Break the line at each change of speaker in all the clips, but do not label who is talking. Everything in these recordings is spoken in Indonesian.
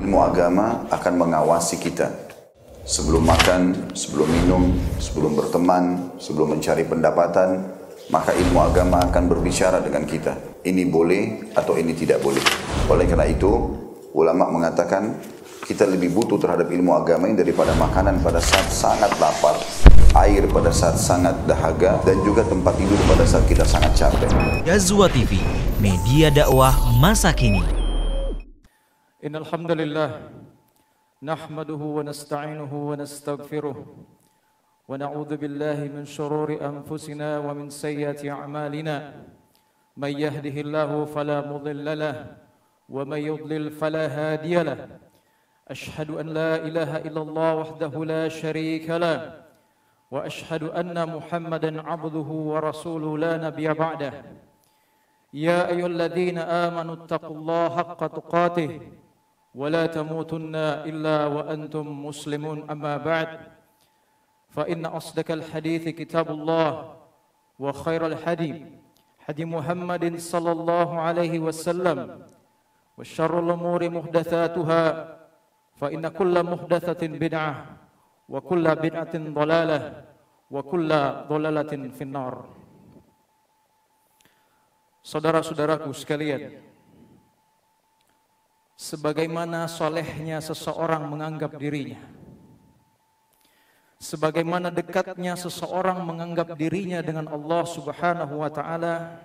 Ilmu agama akan mengawasi kita. Sebelum makan, sebelum minum, sebelum berteman, sebelum mencari pendapatan, maka ilmu agama akan berbicara dengan kita. Ini boleh atau ini tidak boleh. Oleh karena itu, ulama mengatakan kita lebih butuh terhadap ilmu agama ini daripada makanan pada saat sangat lapar, air pada saat sangat dahaga, dan juga tempat tidur pada saat kita sangat capek.
Ghazwa TV, media dakwah masa kini.
Innal hamdalillah nahmaduhu wa nasta'inuhu wa nastaghfiruh wa na'udzu billahi min shururi anfusina wa min sayyiati a'malina. May yahdihillahu fala mudilla lahu wa may yudlil fala hadiya lahu. Ashhadu an la ilaha illallah wahdahu la sharika lahu wa ashhadu anna Muhammadan 'abduhu wa rasuluhu la nabiyya ba'dahu. Ya ayyuhalladzina amanu taqullaha haqqa tuqatih ولا تموتن إلا وأنتم مسلمون أما بعد فإن أصدق الحديث كتاب الله وخير الحديث حديث محمد صلى الله عليه وسلم وشر الأمور محدثاتها فإن كل محدثة بدعة وكل بدعة ضلالة وكل ضلالة في النار. Saudara-saudaraku sekalian, sebagaimana solehnya seseorang menganggap dirinya, sebagaimana dekatnya seseorang menganggap dirinya dengan Allah Subhanahu wa Ta'ala,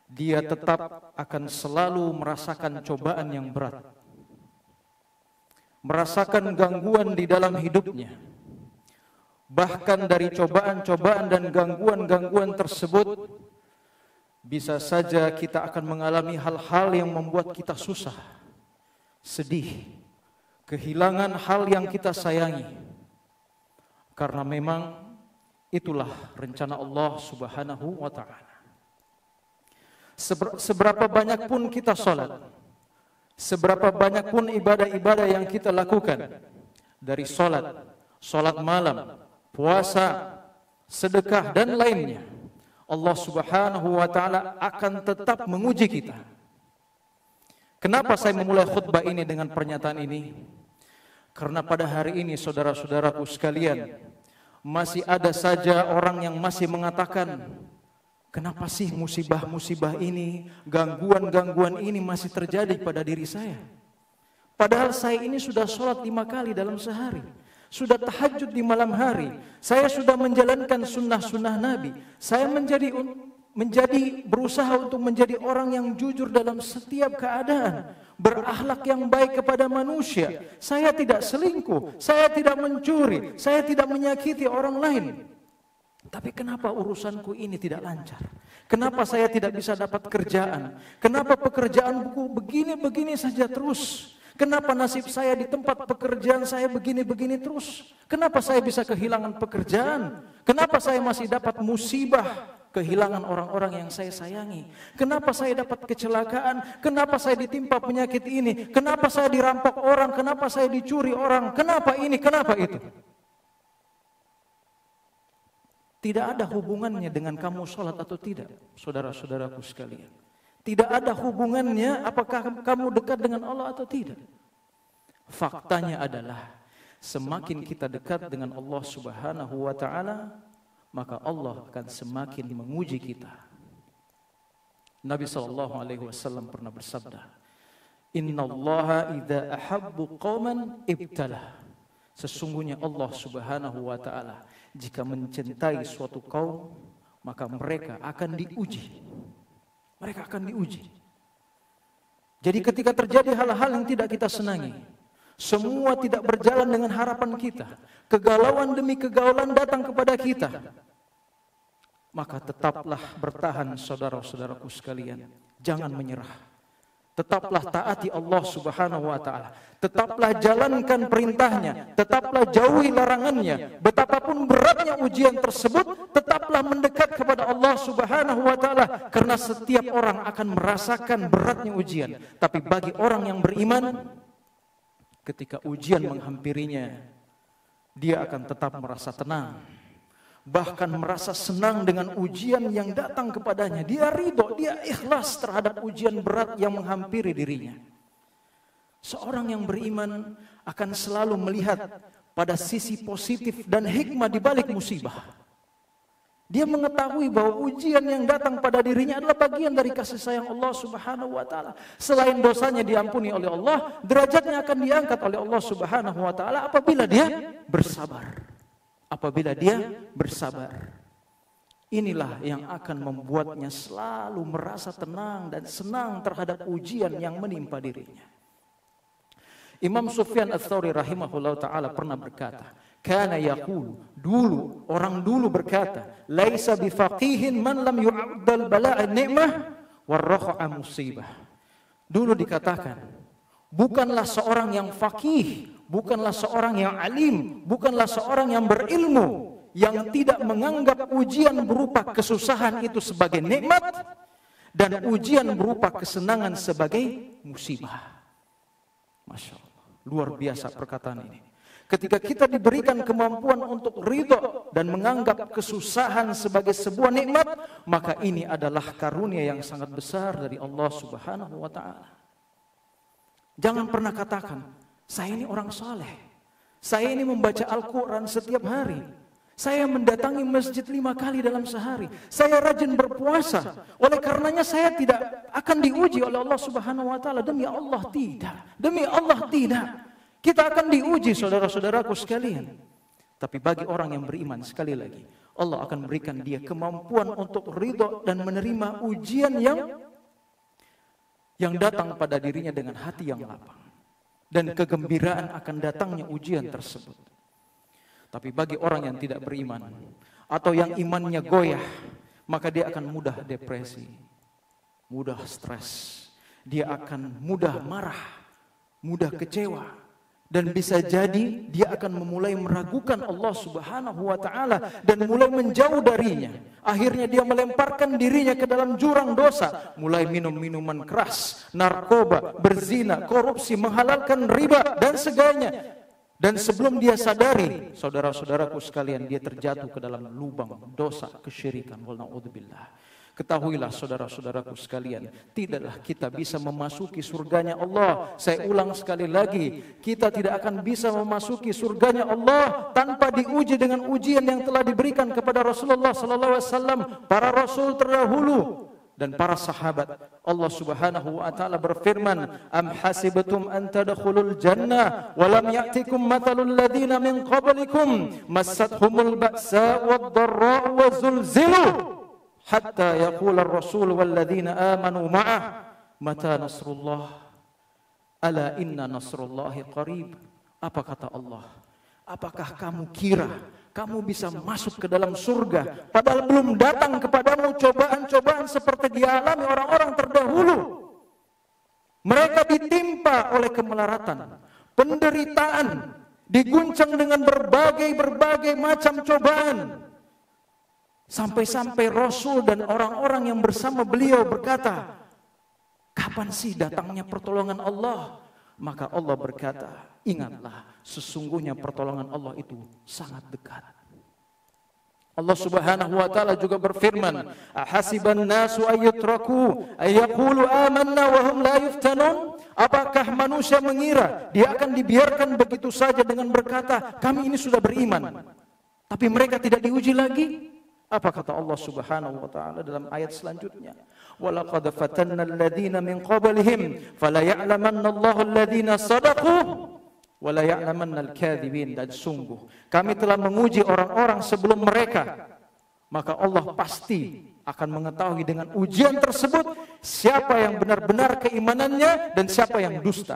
dia tetap akan selalu merasakan cobaan yang berat, merasakan gangguan di dalam hidupnya. Bahkan dari cobaan-cobaan dan gangguan-gangguan tersebut, bisa saja kita akan mengalami hal-hal yang membuat kita susah, sedih, kehilangan hal yang kita sayangi. Karena memang itulah rencana Allah Subhanahu wa Ta'ala. Seberapa banyak pun kita sholat, seberapa banyak pun ibadah-ibadah yang kita lakukan, dari sholat malam, puasa, sedekah, dan lainnya, Allah Subhanahu wa Ta'ala akan tetap menguji kita. Kenapa saya memulai khutbah ini dengan pernyataan ini? Karena pada hari ini, saudara-saudaraku sekalian, masih ada saja orang yang masih mengatakan, kenapa sih musibah-musibah ini, gangguan-gangguan ini masih terjadi pada diri saya? Padahal saya ini sudah sholat 5 kali dalam sehari, sudah tahajud di malam hari, saya sudah menjalankan sunnah-sunnah Nabi, saya berusaha untuk menjadi orang yang jujur dalam setiap keadaan, berakhlak yang baik kepada manusia. Saya tidak selingkuh, saya tidak mencuri, saya tidak menyakiti orang lain. Tapi kenapa urusanku ini tidak lancar? Kenapa saya tidak bisa dapat kerjaan? Kenapa pekerjaanku begini-begini saja terus? Kenapa nasib saya di tempat pekerjaan saya begini-begini terus? Kenapa saya bisa kehilangan pekerjaan? Kenapa saya masih dapat musibah, kehilangan orang-orang yang saya sayangi? Kenapa saya dapat kecelakaan? Kenapa saya ditimpa penyakit ini? Kenapa saya dirampok orang? Kenapa saya dicuri orang? Kenapa ini? Kenapa itu? Tidak ada hubungannya dengan kamu sholat atau tidak, saudara-saudaraku sekalian. Tidak ada hubungannya apakah kamu dekat dengan Allah atau tidak. Faktanya adalah semakin kita dekat dengan Allah Subhanahu wa Ta'ala, maka Allah akan semakin menguji kita. Nabi SAW pernah bersabda, Innallaha idza ahabbu qauman ibtalah. Sesungguhnya Allah Subhanahu wa Ta'ala jika mencintai suatu kaum, maka mereka akan diuji. Mereka akan diuji. Jadi ketika terjadi hal-hal yang tidak kita senangi, semua tidak berjalan dengan harapan kita, kegalauan demi kegalauan datang kepada kita, maka tetaplah bertahan, saudara-saudaraku sekalian. Jangan menyerah. Tetaplah taati Allah Subhanahu wa Ta'ala. Tetaplah jalankan perintahnya. Tetaplah jauhi larangannya. Betapapun beratnya ujian tersebut, tetaplah mendekat kepada Allah Subhanahu wa Ta'ala. Karena setiap orang akan merasakan beratnya ujian. Tapi bagi orang yang beriman, ketika ujian menghampirinya, dia akan tetap merasa tenang, bahkan merasa senang dengan ujian yang datang kepadanya. Dia ridho, dia ikhlas terhadap ujian berat yang menghampiri dirinya. Seorang yang beriman akan selalu melihat pada sisi positif dan hikmah di balik musibah. Dia mengetahui bahwa ujian yang datang pada dirinya adalah bagian dari kasih sayang Allah Subhanahu wa taala. Selain dosanya diampuni oleh Allah, derajatnya akan diangkat oleh Allah Subhanahu wa taala apabila dia bersabar. Apabila dia bersabar. Inilah yang akan membuatnya selalu merasa tenang dan senang terhadap ujian yang menimpa dirinya. Imam Sufyan Ats-Tsauri rahimahullah ta'ala pernah berkata, kana yaqul, dulu, orang dulu berkata, laisa bifaqihin man lam yu'addal bala'a ni'mah warraqa musibah. Dulu dikatakan, bukanlah seorang yang faqih, bukanlah seorang yang alim, bukanlah seorang yang berilmu, yang tidak menganggap ujian berupa kesusahan itu sebagai nikmat dan ujian berupa kesenangan sebagai musibah. Masya Allah. Luar biasa perkataan ini. Ketika kita diberikan kemampuan untuk ridho dan menganggap kesusahan sebagai sebuah nikmat, maka ini adalah karunia yang sangat besar dari Allah Subhanahu wa taala. Jangan pernah katakan, saya ini orang saleh. Saya ini membaca Al-Qur'an setiap hari. Saya mendatangi masjid 5 kali dalam sehari. Saya rajin berpuasa. Oleh karenanya saya tidak akan diuji oleh Allah Subhanahu wa taala. Demi Allah tidak. Demi Allah tidak. Kita akan diuji saudara-saudaraku sekalian. Tapi bagi orang yang beriman, sekali lagi, Allah akan berikan dia kemampuan untuk ridho dan menerima ujian yang datang pada dirinya dengan hati yang lapang. Dan kegembiraan akan datangnya ujian tersebut. Tapi bagi orang yang tidak beriman atau yang imannya goyah, maka dia akan mudah depresi, mudah stres, dia akan mudah marah, mudah kecewa, dan bisa jadi dia akan memulai meragukan Allah Subhanahu wa taala dan mulai menjauh darinya. Akhirnya dia melemparkan dirinya ke dalam jurang dosa, mulai minum minuman keras, narkoba, berzina, korupsi, menghalalkan riba dan segalanya. Dan sebelum dia sadari, saudara-saudaraku sekalian, dia terjatuh ke dalam lubang dosa kesyirikan. Walna'udzubillah. Ketahuilah saudara-saudaraku sekalian, tidaklah kita bisa memasuki surganya Allah. Saya ulang sekali lagi, kita tidak akan bisa memasuki surganya Allah tanpa diuji dengan ujian yang telah diberikan kepada Rasulullah SAW, para Rasul terdahulu, dan para sahabat. Allah Subhanahu wa taala berfirman, am hasibtum an tadkhulul jannah wa lam ya'tikum mathalul ladzina min qablikum massathumul ba'sa wad dharra wa zulzilu hatta yaqula ar-rasul wal ladzina amanu ma'ah mata nasrullah ala inna nasrullahi qarib. Apa kata Allah? Apakah kamu kira kamu bisa masuk ke dalam surga padahal belum datang kepadamu cobaan-cobaan seperti dialami orang-orang terdahulu? Mereka ditimpa oleh kemelaratan, penderitaan, diguncang dengan berbagai macam cobaan. Sampai-sampai Rasul dan orang-orang yang bersama beliau berkata, kapan sih datangnya pertolongan Allah? Maka Allah berkata, ingatlah, sesungguhnya pertolongan Allah itu sangat dekat. Allah Subhanahu wa taala juga berfirman, ahasiban nasu ayyutraku ayyaqulu amanna wa hum la yuftanun? Apakah manusia mengira dia akan dibiarkan begitu saja dengan berkata, kami ini sudah beriman, tapi mereka tidak diuji lagi? Apa kata Allah Subhanahu wa taala dalam ayat selanjutnya? Walaqad fatanna alladziina min qablihim fala ya'lamanna Allahu alladziina shadaqu wa la ya'lamanna al-kadzibin. Dan sungguh kami telah menguji orang-orang sebelum mereka, maka Allah pasti akan mengetahui dengan ujian tersebut siapa yang benar-benar keimanannya dan siapa yang dusta.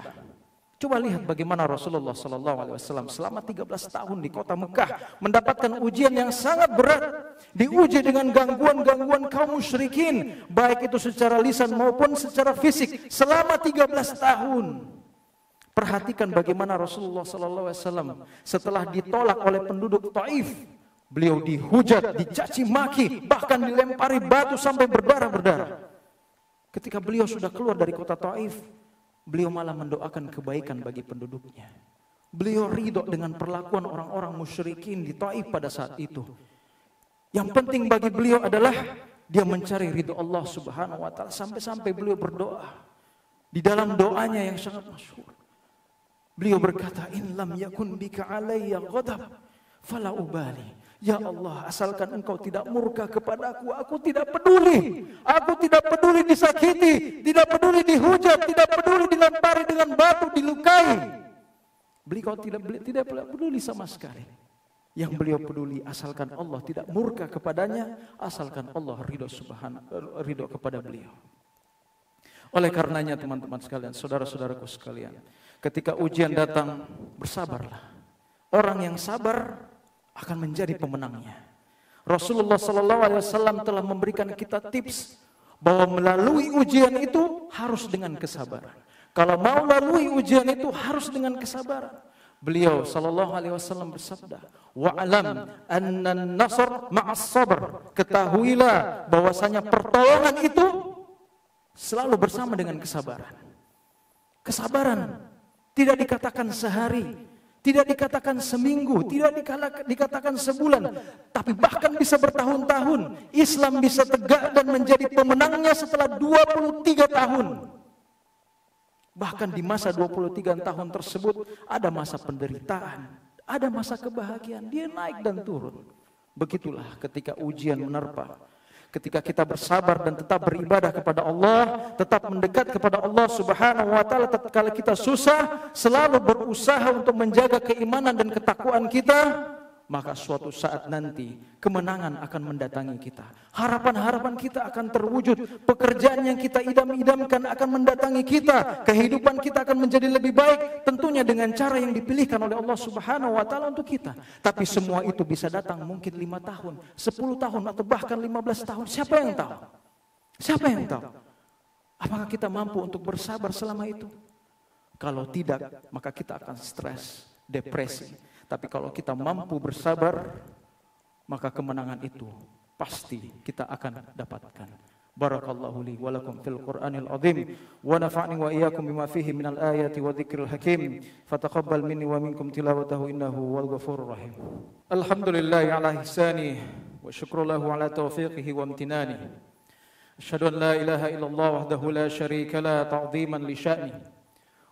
Coba lihat bagaimana Rasulullah SAW selama 13 tahun di kota Mekah mendapatkan ujian yang sangat berat. Diuji dengan gangguan-gangguan kaum musyrikin, baik itu secara lisan maupun secara fisik selama 13 tahun. Perhatikan bagaimana Rasulullah SAW setelah ditolak oleh penduduk Taif, beliau dihujat, dicaci maki, bahkan dilempari batu sampai berdarah-berdarah. Ketika beliau sudah keluar dari kota Taif, beliau malah mendoakan kebaikan bagi penduduknya. Beliau ridho dengan perlakuan orang-orang musyrikin di Taif pada saat itu. Yang penting bagi beliau adalah dia mencari ridho Allah Subhanahu wa taala, sampai-sampai beliau berdoa. Di dalam doanya yang sangat masyhur, Beliau berkata, in lam yakun bika alayya ghadab fala ubali. Ya Allah, asalkan engkau tidak murka kepadaku, aku tidak peduli. Aku tidak peduli disakiti, tidak peduli dihujat, tidak peduli dilempari dengan batu, dilukai. Beliau tidak peduli sama sekali. Yang beliau peduli asalkan Allah tidak murka kepadanya, asalkan Allah ridho kepada beliau. Oleh karenanya teman-teman sekalian, saudara-saudaraku sekalian, ketika ujian datang, bersabarlah. Orang yang sabar akan menjadi pemenangnya. Rasulullah SAW telah memberikan kita tips bahwa melalui ujian itu harus dengan kesabaran. Kalau mau melalui ujian itu harus dengan kesabaran. Beliau SAW bersabda, wa'alam anna an-nasr ma'as sabr. Ketahuilah bahwasanya pertolongan itu selalu bersama dengan kesabaran. Kesabaran tidak dikatakan sehari, tidak dikatakan seminggu, tidak dikatakan sebulan, tapi bahkan bisa bertahun-tahun. Islam bisa tegak dan menjadi pemenangnya setelah 23 tahun. Bahkan di masa 23 tahun tersebut ada masa penderitaan, ada masa kebahagiaan, dia naik dan turun. Begitulah ketika ujian menerpa. Ketika kita bersabar dan tetap beribadah kepada Allah, tetap mendekat kepada Allah Subhanahu wa taala tatkala kita susah, selalu berusaha untuk menjaga keimanan dan ketakwaan kita, maka suatu saat nanti kemenangan akan mendatangi kita. Harapan-harapan kita akan terwujud, pekerjaan yang kita idam-idamkan akan mendatangi kita, kehidupan kita akan menjadi lebih baik, tentunya dengan cara yang dipilihkan oleh Allah Subhanahu wa taala untuk kita. Tapi semua itu bisa datang mungkin 5 tahun, 10 tahun atau bahkan 15 tahun. Siapa yang tahu? Siapa yang tahu? Apakah kita mampu untuk bersabar selama itu? Kalau tidak, maka kita akan stres, depresi. Tapi kalau kita mampu bersabar, maka kemenangan itu pasti kita akan dapatkan. Barakallahu li wa lakum fil Qur'anil azim wa nafa'ni wa iyyakum bima fihi minal ayati wa dzikril hakim. Fataqabbal minni wa minkum tilawatahu innahu wal ghafurur rahim. Alhamdulillahi ala ihsani wa syukru lahu ala taufiqihi wa imtinani. Asyhadu an la ilaha illallah wahdahu la syarika la ta'dhiman li sya'ni.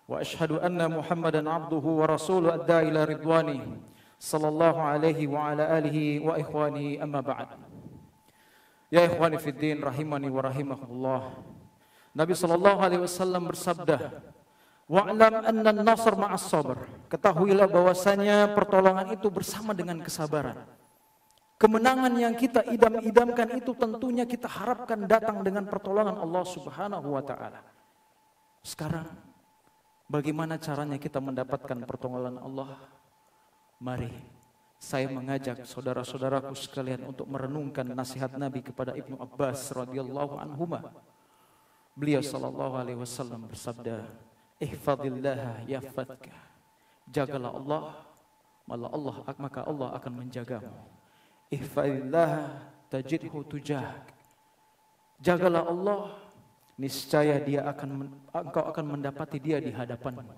وأشهد أن محمدا عبده ورسوله أدى إلى رضوانه صلى الله عليه وعلى آله وإخوانه أما بعد. Ya ikhwani fid din rahimani wa rahimakumullah. Nabi sallallahu alaihi wasallam bersabda, wa'lam anna an-nasr ma'as sabr. Ketahuilah bahwasanya pertolongan itu bersama dengan kesabaran. Kemenangan yang kita idam-idamkan itu tentunya kita harapkan datang dengan pertolongan Allah Subhanahu wa taala. Sekarang bagaimana caranya kita mendapatkan pertolongan Allah? Mari saya mengajak saudara-saudaraku sekalian untuk merenungkan nasihat Nabi kepada Ibnu Abbas radhiyallahu anhuma. Beliau sallallahu alaihi wasallam bersabda, "Ihfadillah yahfadka." Jagalah Allah, maka Allah akan menjagamu. Ihfadillah tajidhu tujahak. Jagalah Allah, niscaya engkau akan mendapati dia di hadapanmu.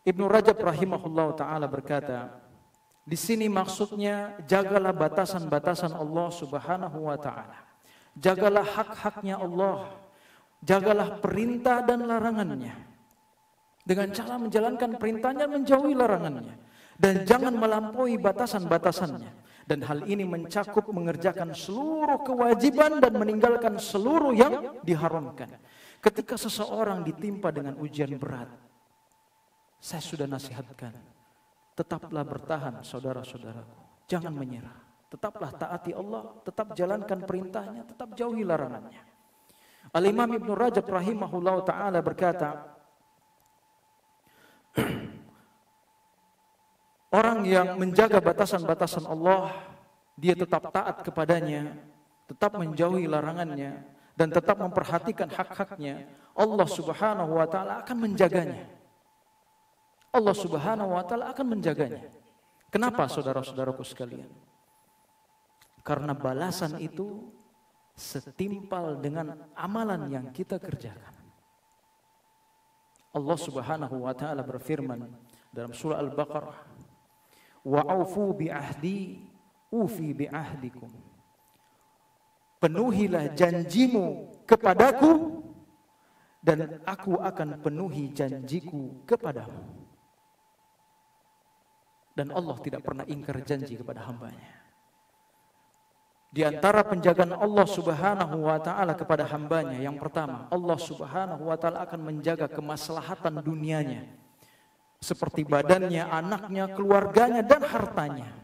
Ibnu Rajab rahimahullah ta'ala berkata, di sini maksudnya jagalah batasan-batasan Allah Subhanahu wa ta'ala. Jagalah hak-haknya Allah. Jagalah perintah dan larangannya. Dengan cara menjalankan perintahnya, menjauhi larangannya. Dan jangan melampaui batasan-batasannya. Dan hal ini mencakup mengerjakan seluruh kewajiban dan meninggalkan seluruh yang diharamkan. Ketika seseorang ditimpa dengan ujian berat, saya sudah nasihatkan, tetaplah bertahan saudara-saudaraku. Jangan menyerah. Tetaplah taati Allah, tetap jalankan perintahnya, tetap jauhi larangannya. Al-Imam Ibnu Rajab rahimahullah ta'ala berkata, orang yang menjaga batasan-batasan Allah, dia tetap taat kepadanya, tetap menjauhi larangannya, dan tetap memperhatikan hak-haknya, Allah Subhanahu wa ta'ala akan menjaganya. Allah Subhanahu wa ta'ala akan menjaganya. Kenapa saudara-saudaraku sekalian? Karena balasan itu setimpal dengan amalan yang kita kerjakan. Allah Subhanahu wa ta'ala berfirman dalam surah Al-Baqarah, wa'aufu bi'ahdi ufi bi'ahdikum. Penuhilah janjimu kepadaku dan aku akan penuhi janjiku kepadamu. Dan Allah tidak pernah ingkar janji kepada hambanya. Di antara penjagaan Allah Subhanahu wa ta'ala kepada hambanya, yang pertama, Allah Subhanahu wa ta'ala akan menjaga kemaslahatan dunianya, seperti badannya, anaknya, keluarganya, dan hartanya.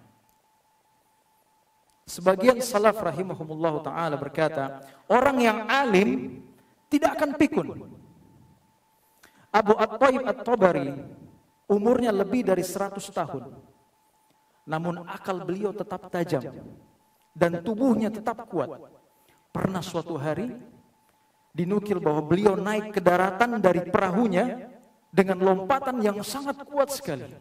Sebagian salaf rahimahumullah ta'ala berkata, orang yang alim tidak akan pikun. Abu At-Taib At-Tabari umurnya lebih dari 100 tahun, namun akal beliau tetap tajam dan tubuhnya tetap kuat. Pernah suatu hari dinukil bahwa beliau naik ke daratan dari perahunya dengan lompatan yang sangat kuat sekali.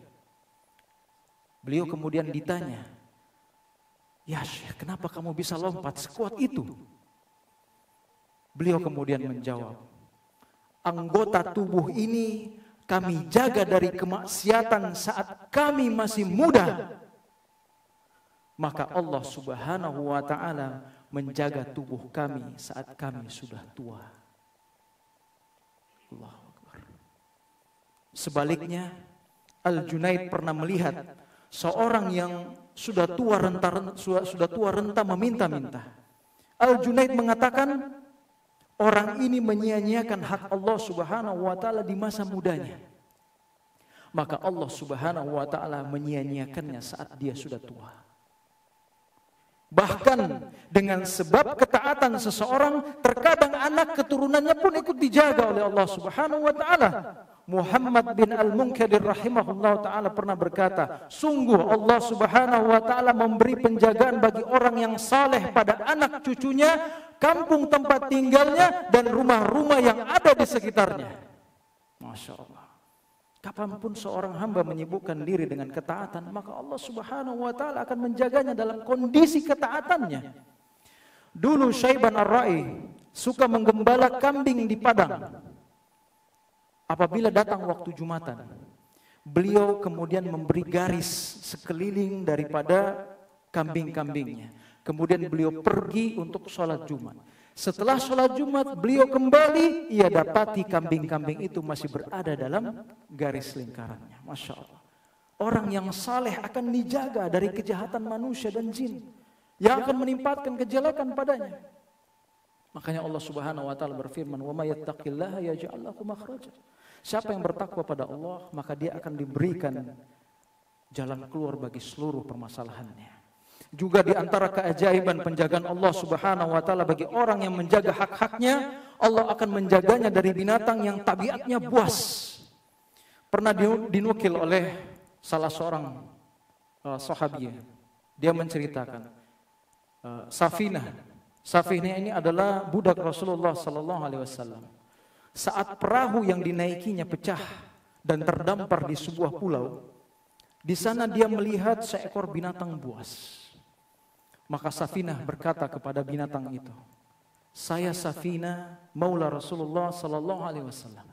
Beliau kemudian ditanya, "Ya Syekh, kenapa kamu bisa lompat sekuat itu?" Beliau kemudian menjawab, "Anggota tubuh ini kami jaga dari kemaksiatan saat kami masih muda. Maka Allah Subhanahu wa ta'ala menjaga tubuh kami saat kami sudah tua." Allahu Akbar. Sebaliknya, Al-Junaid pernah melihat seorang yang sudah tua renta meminta-minta. Al-Junaid mengatakan, orang ini menyia-nyiakan hak Allah Subhanahu wa ta'ala di masa mudanya. Maka Allah Subhanahu wa ta'ala menyia-nyiakannya saat dia sudah tua. Bahkan dengan sebab ketaatan seseorang, terkadang anak keturunannya pun ikut dijaga oleh Allah Subhanahu wa ta'ala. Muhammad bin Al-Munkadir rahimahullah ta'ala pernah berkata, sungguh Allah Subhanahu wa ta'ala memberi penjagaan bagi orang yang saleh pada anak cucunya, kampung tempat tinggalnya, dan rumah-rumah yang ada di sekitarnya. Masya Allah. Kapanpun seorang hamba menyibukkan diri dengan ketaatan, maka Allah Subhanahu wa ta'ala akan menjaganya dalam kondisi ketaatannya. Dulu Syaiban Ar-Ra'i suka menggembala kambing di padang. Apabila datang waktu Jumatan, beliau kemudian memberi garis sekeliling daripada kambing-kambingnya. Kemudian beliau pergi untuk sholat Jumat. Setelah sholat Jumat, beliau kembali, ia dapati kambing-kambing itu masih berada dalam garis lingkarannya. Masya Allah. Orang yang saleh akan dijaga dari kejahatan manusia dan jin yang akan menimpakan kejelekan padanya. Makanya Allah Subhanahu wa ta'ala berfirman, "Wa may yattaqillaha yaj'al lahu makhraja." Siapa yang bertakwa pada Allah, maka dia akan diberikan jalan keluar bagi seluruh permasalahannya. Juga di antara keajaiban penjagaan Allah Subhanahu wa ta'ala bagi orang yang menjaga hak-haknya, Allah akan menjaganya dari binatang yang tabiatnya buas. Pernah dinukil oleh salah seorang sahabi, dia menceritakan, Safinah ini adalah budak Rasulullah sallallahu alaihi wasallam. Saat perahu yang dinaikinya pecah dan terdampar di sebuah pulau, di sana dia melihat seekor binatang buas. Maka Safinah berkata kepada binatang itu, "Saya Safinah, maula Rasulullah sallallahu alaihi wasallam."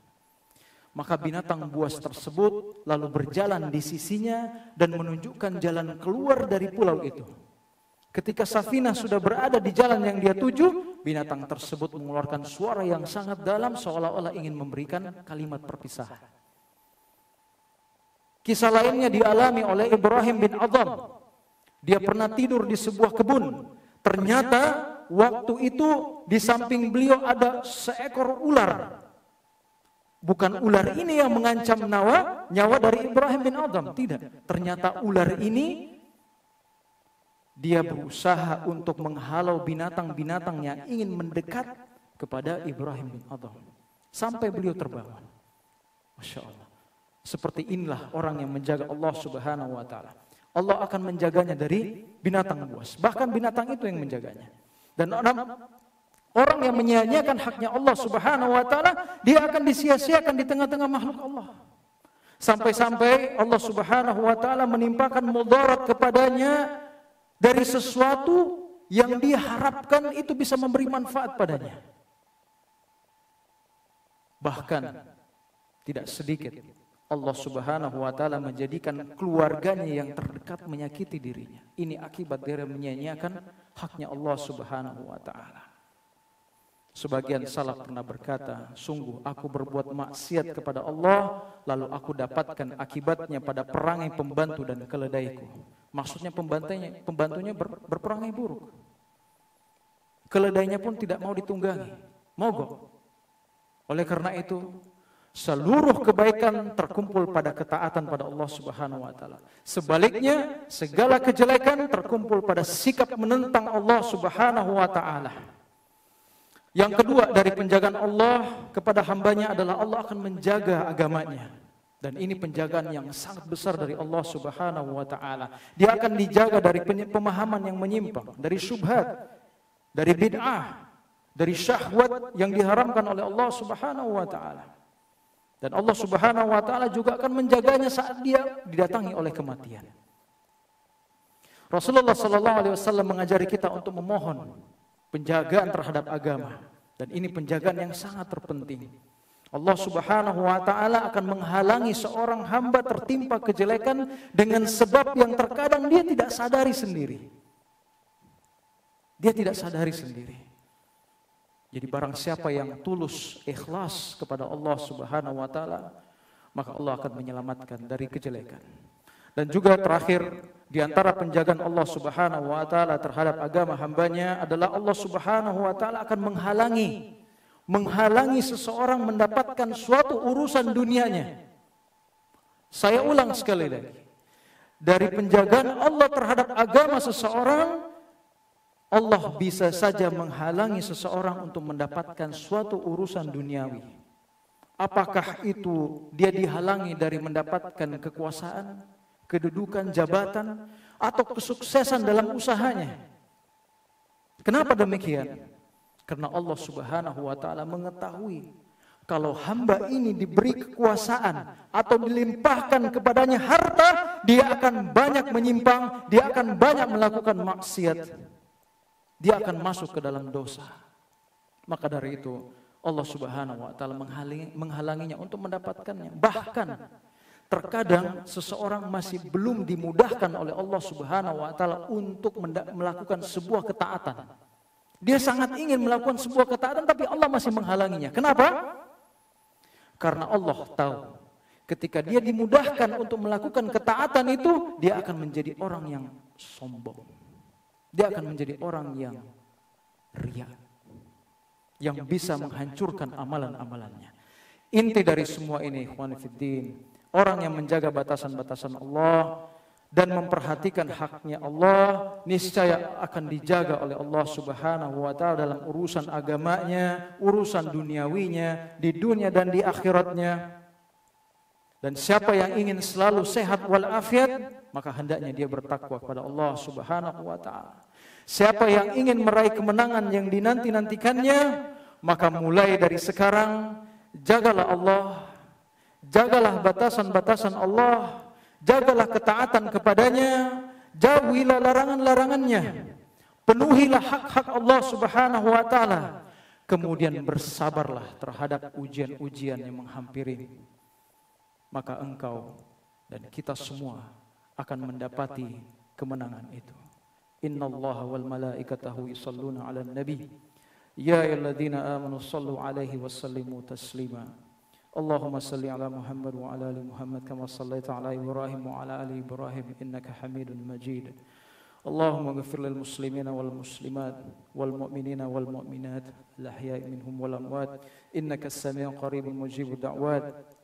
Maka binatang buas tersebut lalu berjalan di sisinya dan menunjukkan jalan keluar dari pulau itu. Ketika Safinah sudah berada di jalan yang dia tuju, binatang tersebut mengeluarkan suara yang sangat dalam seolah-olah ingin memberikan kalimat perpisahan. Kisah lainnya dialami oleh Ibrahim bin Adham. Dia pernah tidur di sebuah kebun. Ternyata waktu itu di samping beliau ada seekor ular. Bukan ular ini yang mengancam nyawa dari Ibrahim bin Adham, tidak. Ternyata ular ini dia berusaha untuk menghalau binatang-binatang yang ingin mendekat kepada Ibrahim bin Adham. Sampai beliau terbangun. Masya Allah. Seperti inilah orang yang menjaga Allah Subhanahu wa ta'ala. Allah akan menjaganya dari binatang buas. Bahkan binatang itu yang menjaganya. Dan orang yang menyia-nyiakan haknya Allah Subhanahu wa ta'ala, dia akan disia-siakan di tengah-tengah makhluk Allah. Sampai-sampai Allah Subhanahu wa ta'ala menimpakan mudarat kepadanya dari sesuatu yang dia harapkan itu bisa memberi manfaat padanya. Bahkan tidak sedikit Allah Subhanahu wa ta'ala menjadikan keluarganya yang terdekat menyakiti dirinya. Ini akibat dia menyia-nyiakan haknya Allah Subhanahu wa ta'ala. Sebagian salaf pernah berkata, sungguh aku berbuat maksiat kepada Allah, lalu aku dapatkan akibatnya pada perangai pembantu dan keledaiku. Maksudnya pembantunya berperangai buruk. Keledainya pun tidak mau ditunggangi, mogok. Oleh karena itu, seluruh kebaikan terkumpul pada ketaatan pada Allah Subhanahu wa taala. Sebaliknya, segala kejelekan terkumpul pada sikap menentang Allah Subhanahu wa taala. Yang kedua dari penjagaan Allah kepada hambanya adalah Allah akan menjaga agamanya. Dan ini penjagaan yang sangat besar dari Allah Subhanahu wa taala. Dia akan dijaga dari pemahaman yang menyimpang, dari syubhat, dari bid'ah, dari syahwat yang diharamkan oleh Allah Subhanahu wa taala. Dan Allah Subhanahu wa taala juga akan menjaganya saat dia didatangi oleh kematian. Rasulullah sallallahu alaihi wasallam mengajari kita untuk memohon penjagaan terhadap agama, dan ini penjagaan yang sangat terpenting. Allah Subhanahu wa taala akan menghalangi seorang hamba tertimpa kejelekan dengan sebab yang terkadang dia tidak sadari sendiri. Dia tidak sadari sendiri. Jadi barang siapa yang tulus ikhlas kepada Allah Subhanahu wa taala, maka Allah akan menyelamatkan dari kejelekan. Dan juga terakhir, di antara penjagaan Allah Subhanahu wa taala terhadap agama hambanya adalah Allah Subhanahu wa taala akan menghalangi seseorang mendapatkan suatu urusan dunianya. Saya ulang sekali lagi. Dari penjagaan Allah terhadap agama seseorang, Allah bisa saja menghalangi seseorang untuk mendapatkan suatu urusan duniawi. Apakah itu dia dihalangi dari mendapatkan kekuasaan, kedudukan, jabatan, atau kesuksesan dalam usahanya? Kenapa demikian? Karena Allah Subhanahu wa taala mengetahui kalau hamba ini diberi kekuasaan atau dilimpahkan kepadanya harta, dia akan banyak menyimpang, dia akan banyak melakukan maksiat, dia akan masuk ke dalam dosa. Maka dari itu Allah Subhanahu wa taala menghalanginya untuk mendapatkannya. Bahkan terkadang seseorang masih belum dimudahkan oleh Allah Subhanahu wa taala untuk melakukan sebuah ketaatan. Dia sangat ingin melakukan sebuah ketaatan, tapi Allah masih menghalanginya. Kenapa? Karena Allah tahu ketika dia dimudahkan untuk melakukan ketaatan itu, dia akan menjadi orang yang sombong. Dia akan menjadi orang yang riya, yang bisa menghancurkan amalan-amalannya. Inti dari semua ini, ikhwan fiddin, orang yang menjaga batasan-batasan Allah dan memperhatikan haknya Allah, niscaya akan dijaga oleh Allah Subhanahu wa taala dalam urusan agamanya, urusan duniawinya, di dunia dan di akhiratnya. Dan siapa yang ingin selalu sehat walafiat, maka hendaknya dia bertakwa kepada Allah Subhanahu wa taala. Siapa yang ingin meraih kemenangan yang dinanti-nantikannya, maka mulai dari sekarang jagalah Allah, jagalah batasan-batasan Allah, jagalah ketaatan kepadanya, jauhilah larangan-larangannya, penuhilah hak-hak Allah Subhanahu wa taala, kemudian bersabarlah terhadap ujian-ujian yang menghampiri. Maka engkau dan kita semua akan mendapati kemenangan itu. Innallaha wal malaikatahu yusholluna 'alan nabi ya ayyuhalladzina amanu shallu 'alaihi wasallimu taslima. Allahumma salli ala Muhammad wa ala ali Muhammad kama sallaita ala Ibrahim wa ala ali Ibrahim innaka Hamidun Majid. Allahumma ighfir lil muslimina wal muslimat wal mu'minina wal mu'minat al ahya'i minhum wal amwat innaka as-sami'u qaribun mujibud da'wat.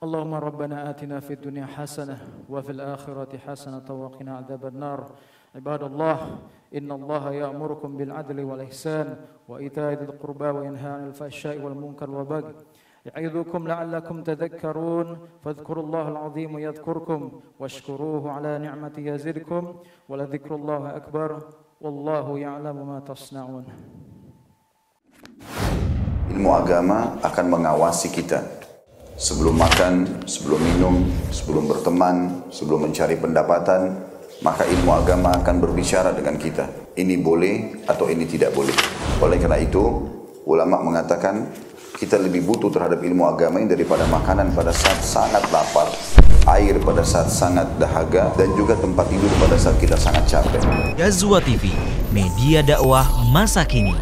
Allahumma rabbana atina fid dunya hasanah wa fil akhirati hasanah wa qina adzaban nar. Ibadallah, innallaha ya'murukum bil 'adli wal ihsan wa ita'i dzil qurba wa yanha 'anil fahsya'i wal munkar wal baghi. يعظكم لعلكم تذكرون فاذكروا الله العظيم يذكركم واشكروه على نعمته يزدكم ولذكر الله أكبر والله يعلم ما تصنعون.
Ilmu agama akan mengawasi kita sebelum makan, sebelum minum, sebelum berteman, sebelum mencari pendapatan. Maka ilmu agama akan berbicara dengan kita. Ini boleh atau ini tidak boleh. Oleh karena itu, ulama mengatakan kita lebih butuh terhadap ilmu agama ini daripada makanan pada saat sangat lapar, air pada saat sangat dahaga, dan juga tempat tidur pada saat kita sangat capek.
Ghazwa TV, media dakwah masa kini.